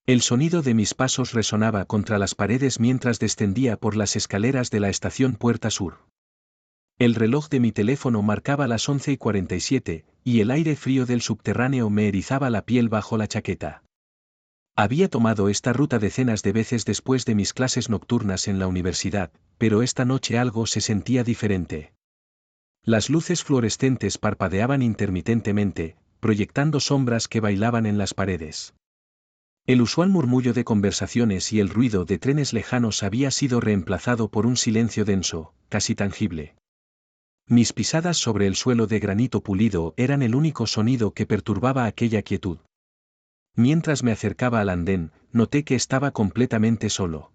El sonido de mis pasos resonaba contra las paredes mientras descendía por las escaleras de la estación Puerta Sur. El reloj de mi teléfono marcaba las 11:47, y el aire frío del subterráneo me erizaba la piel bajo la chaqueta. Había tomado esta ruta decenas de veces después de mis clases nocturnas en la universidad, pero esta noche algo se sentía diferente. Las luces fluorescentes parpadeaban intermitentemente, proyectando sombras que bailaban en las paredes. El usual murmullo de conversaciones y el ruido de trenes lejanos había sido reemplazado por un silencio denso, casi tangible. Mis pisadas sobre el suelo de granito pulido eran el único sonido que perturbaba aquella quietud. Mientras me acercaba al andén, noté que estaba completamente solo.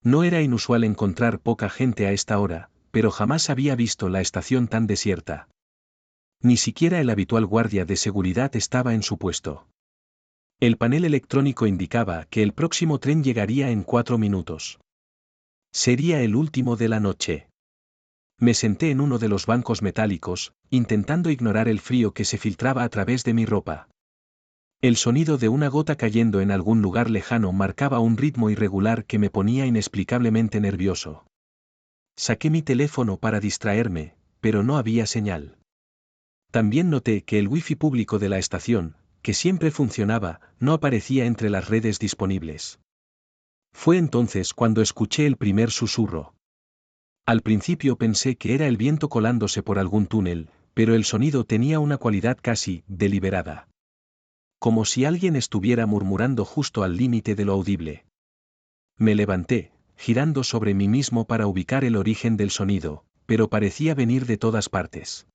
No era inusual encontrar poca gente a esta hora, pero jamás había visto la estación tan desierta. Ni siquiera el habitual guardia de seguridad estaba en su puesto. El panel electrónico indicaba que el próximo tren llegaría en 4 minutos. Sería el último de la noche. Me senté en uno de los bancos metálicos, intentando ignorar el frío que se filtraba a través de mi ropa. El sonido de una gota cayendo en algún lugar lejano marcaba un ritmo irregular que me ponía inexplicablemente nervioso. Saqué mi teléfono para distraerme, pero no había señal. También noté que el wifi público de la estación, que siempre funcionaba, no aparecía entre las redes disponibles. Fue entonces cuando escuché el primer susurro. Al principio pensé que era el viento colándose por algún túnel, pero el sonido tenía una cualidad casi deliberada. Como si alguien estuviera murmurando justo al límite de lo audible. Me levanté, girando sobre mí mismo para ubicar el origen del sonido, pero parecía venir de todas partes.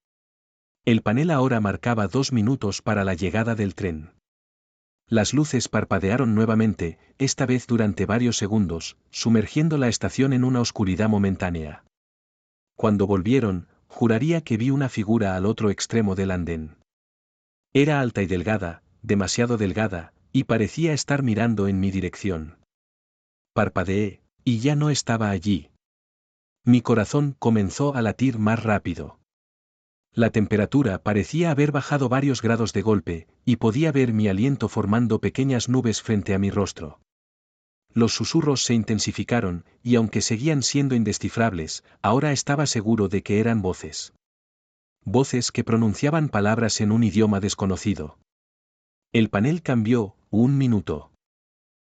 El panel ahora marcaba 2 minutos para la llegada del tren. Las luces parpadearon nuevamente, esta vez durante varios segundos, sumergiendo la estación en una oscuridad momentánea. Cuando volvieron, juraría que vi una figura al otro extremo del andén. Era alta y delgada, demasiado delgada, y parecía estar mirando en mi dirección. Parpadeé, y ya no estaba allí. Mi corazón comenzó a latir más rápido. La temperatura parecía haber bajado varios grados de golpe, y podía ver mi aliento formando pequeñas nubes frente a mi rostro. Los susurros se intensificaron, y aunque seguían siendo indescifrables, ahora estaba seguro de que eran voces. Voces que pronunciaban palabras en un idioma desconocido. El panel cambió, 1 minuto.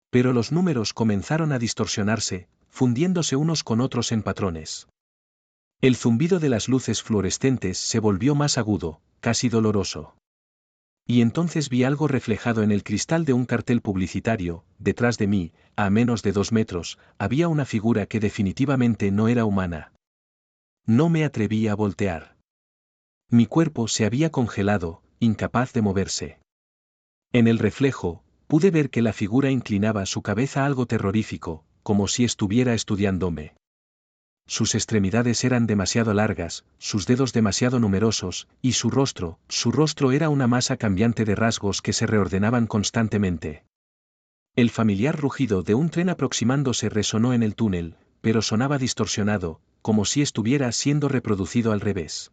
Pero los números comenzaron a distorsionarse, fundiéndose unos con otros en patrones. El zumbido de las luces fluorescentes se volvió más agudo, casi doloroso. Y entonces vi algo reflejado en el cristal de un cartel publicitario. Detrás de mí, a menos de 2 metros, había una figura que definitivamente no era humana. No me atreví a voltear. Mi cuerpo se había congelado, incapaz de moverse. En el reflejo, pude ver que la figura inclinaba su cabeza algo terrorífico, como si estuviera estudiándome. Sus extremidades eran demasiado largas, sus dedos demasiado numerosos, y su rostro era una masa cambiante de rasgos que se reordenaban constantemente. El familiar rugido de un tren aproximándose resonó en el túnel, pero sonaba distorsionado, como si estuviera siendo reproducido al revés.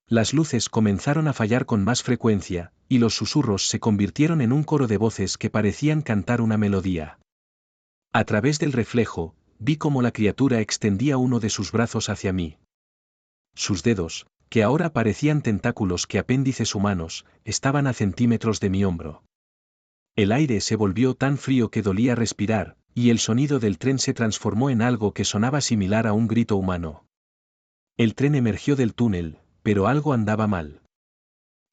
Las luces comenzaron a fallar con más frecuencia, y los susurros se convirtieron en un coro de voces que parecían cantar una melodía. A través del reflejo, vi cómo la criatura extendía uno de sus brazos hacia mí. Sus dedos, que ahora parecían tentáculos que apéndices humanos, estaban a centímetros de mi hombro. El aire se volvió tan frío que dolía respirar, y el sonido del tren se transformó en algo que sonaba similar a un grito humano. El tren emergió del túnel, pero algo andaba mal.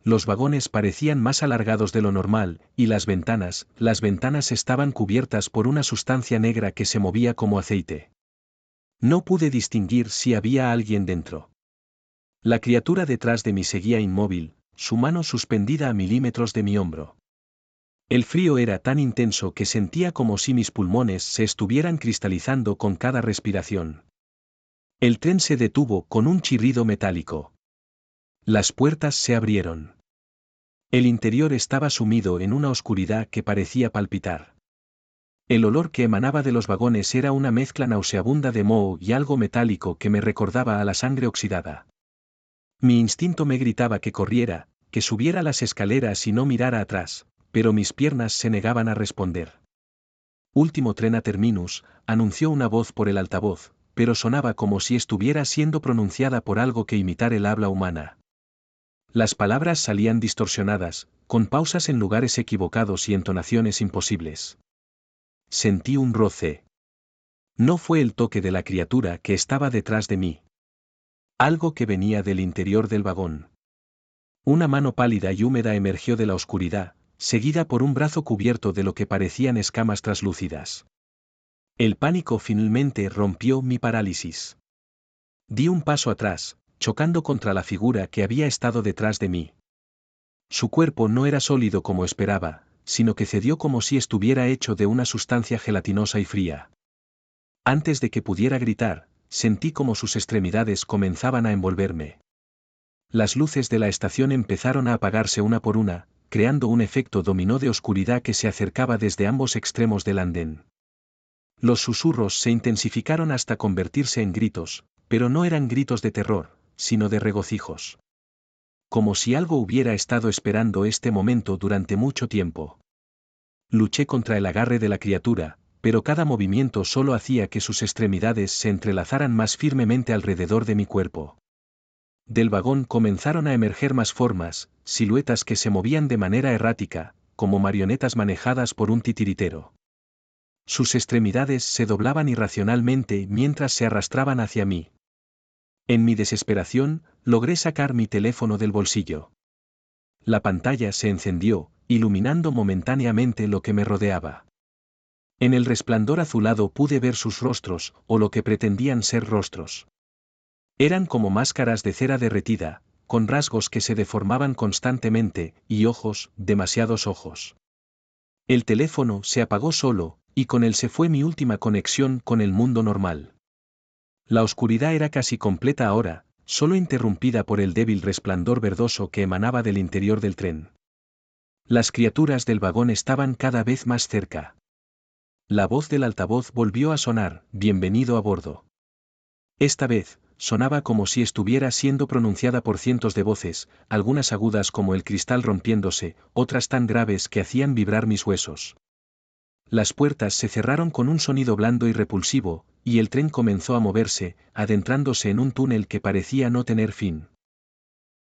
Los vagones parecían más alargados de lo normal, y las ventanas estaban cubiertas por una sustancia negra que se movía como aceite. No pude distinguir si había alguien dentro. La criatura detrás de mí seguía inmóvil, su mano suspendida a milímetros de mi hombro. El frío era tan intenso que sentía como si mis pulmones se estuvieran cristalizando con cada respiración. El tren se detuvo con un chirrido metálico. Las puertas se abrieron. El interior estaba sumido en una oscuridad que parecía palpitar. El olor que emanaba de los vagones era una mezcla nauseabunda de moho y algo metálico que me recordaba a la sangre oxidada. Mi instinto me gritaba que corriera, que subiera las escaleras y no mirara atrás, pero mis piernas se negaban a responder. Último tren a terminus, anunció una voz por el altavoz, pero sonaba como si estuviera siendo pronunciada por algo que imitara el habla humana. Las palabras salían distorsionadas, con pausas en lugares equivocados y entonaciones imposibles. Sentí un roce. No fue el toque de la criatura que estaba detrás de mí. Algo que venía del interior del vagón. Una mano pálida y húmeda emergió de la oscuridad, seguida por un brazo cubierto de lo que parecían escamas traslúcidas. El pánico finalmente rompió mi parálisis. Di un paso atrás, chocando contra la figura que había estado detrás de mí. Su cuerpo no era sólido como esperaba, sino que cedió como si estuviera hecho de una sustancia gelatinosa y fría. Antes de que pudiera gritar, sentí como sus extremidades comenzaban a envolverme. Las luces de la estación empezaron a apagarse una por una, creando un efecto dominó de oscuridad que se acercaba desde ambos extremos del andén. Los susurros se intensificaron hasta convertirse en gritos, pero no eran gritos de terror, sino de regocijos. Como si algo hubiera estado esperando este momento durante mucho tiempo. Luché contra el agarre de la criatura, pero cada movimiento solo hacía que sus extremidades se entrelazaran más firmemente alrededor de mi cuerpo. Del vagón comenzaron a emerger más formas, siluetas que se movían de manera errática, como marionetas manejadas por un titiritero. Sus extremidades se doblaban irracionalmente mientras se arrastraban hacia mí. En mi desesperación, logré sacar mi teléfono del bolsillo. La pantalla se encendió, iluminando momentáneamente lo que me rodeaba. En el resplandor azulado pude ver sus rostros, o lo que pretendían ser rostros. Eran como máscaras de cera derretida, con rasgos que se deformaban constantemente, y ojos, demasiados ojos. El teléfono se apagó solo, y con él se fue mi última conexión con el mundo normal. La oscuridad era casi completa ahora, solo interrumpida por el débil resplandor verdoso que emanaba del interior del tren. Las criaturas del vagón estaban cada vez más cerca. La voz del altavoz volvió a sonar, bienvenido a bordo. Esta vez, sonaba como si estuviera siendo pronunciada por cientos de voces, algunas agudas como el cristal rompiéndose, otras tan graves que hacían vibrar mis huesos. Las puertas se cerraron con un sonido blando y repulsivo, y el tren comenzó a moverse, adentrándose en un túnel que parecía no tener fin.